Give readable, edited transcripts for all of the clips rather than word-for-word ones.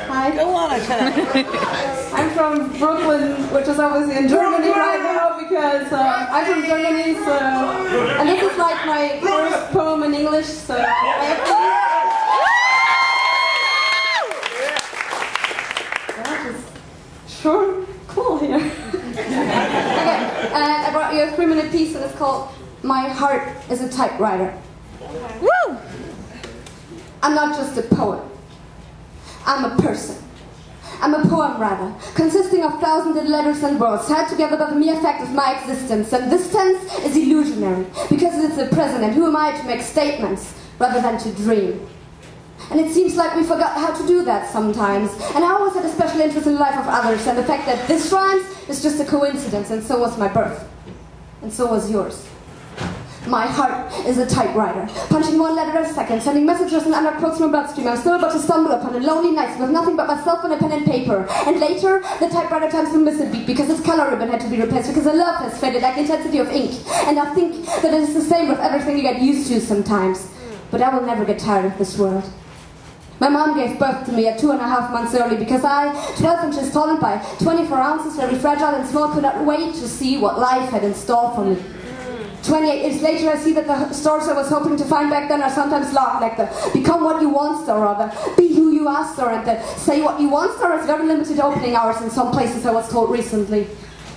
Hi. Go Annika. I'm from Brooklyn, which is obviously in Germany right now because I'm from Germany, so and this is like my first poem in English, so I have to sure cool here. Okay, and I brought you a 3-minute piece and it's called My Heart is a Typewriter. Woo! I'm not just a poet. I'm a person. I'm a poem, rather, consisting of thousands of letters and words, tied together by the mere fact of my existence. And this tense is illusionary, because it is the present, and who am I to make statements, rather than to dream? And it seems like we forgot how to do that sometimes. And I always had a special interest in the life of others, and the fact that this rhymes is just a coincidence, and so was my birth. And so was yours. My heart is a typewriter, punching one letter a second, sending messages and underquotes from my bloodstream. I'm still about to stumble upon a lonely night with nothing but myself and a pen and paper. And later, the typewriter times will miss a beat because its color ribbon had to be replaced, because the love has faded like the intensity of ink. And I think that it is the same with everything you get used to sometimes. But I will never get tired of this world. My mom gave birth to me at 2.5 months early because I, 12 inches tall and by 24 ounces, very fragile and small, could not wait to see what life had in store for me. 28 years later, I see that the stores I was hoping to find back then are sometimes locked, like the become what you want store, or the be who you are store, and the say what you want store has very limited opening hours in some places, I was told recently.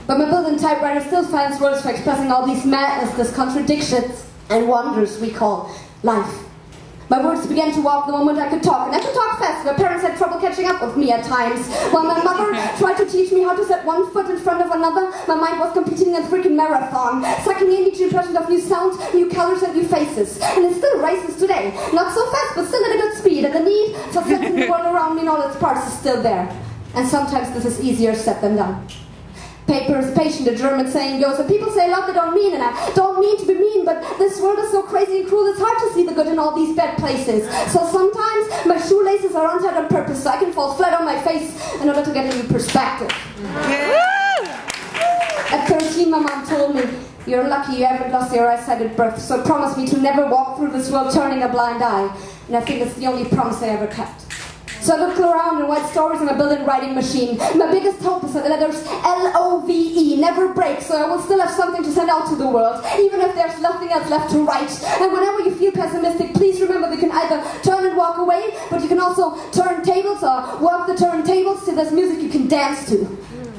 But my built-in typewriter still finds words for expressing all these madness, these contradictions and wonders we call life. My words began to walk the moment I could talk, and I could talk fast. My parents had trouble catching up with me at times. While my mother tried to teach me how to set one foot in front of another, my mind was competing in a freaking marathon, sucking in each impression of new sounds, new colors, and new faces. And it still races today. Not so fast, but still at a good speed, and the need for setting the world around me in all its parts is still there. And sometimes this is easier said than done. Paper is patient, the German saying goes, and people say a lot they don't mean, and I don't mean to be mean, but this world is so crazy and cruel, it's hard to see the good in all these bad places. So sometimes my shoelaces are untied on purpose so I can fall flat on my face in order to get a new perspective. At 13, my mom told me, "You're lucky you haven't lost your eyesight at birth, so promise me to never walk through this world turning a blind eye." And I think it's the only promise I ever kept. So I looked around and write stories on a built-in writing machine. My biggest hope is that the letters L-O-V-E never break, so I will still have something to send out to the world, even if there's nothing else left to write. And whenever you feel pessimistic, please remember you can either turn and walk away, but you can also turn tables or work the turntables to this music you can dance to.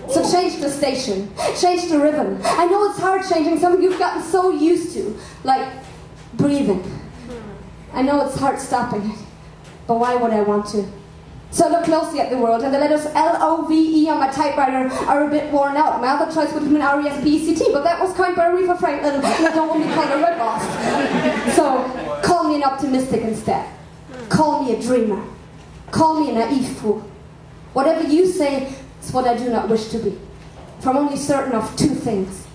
So change the station, change the rhythm. I know it's hard changing something you've gotten so used to, like breathing. I know it's hard stopping it, but why would I want to? So I look closely at the world, and the letters L-O-V-E on my typewriter are a bit worn out. My other choice would have been R-E-S-P-E-C-T, but that was coined by Aretha Franklin, and I don't want to be called a ripoff. So call me an optimistic instead. Call me a dreamer. Call me a naive fool. Whatever you say is what I do not wish to be. For I'm only certain of two things.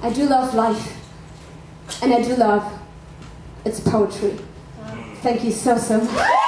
I do love life, and I do love its poetry. Thank you so much.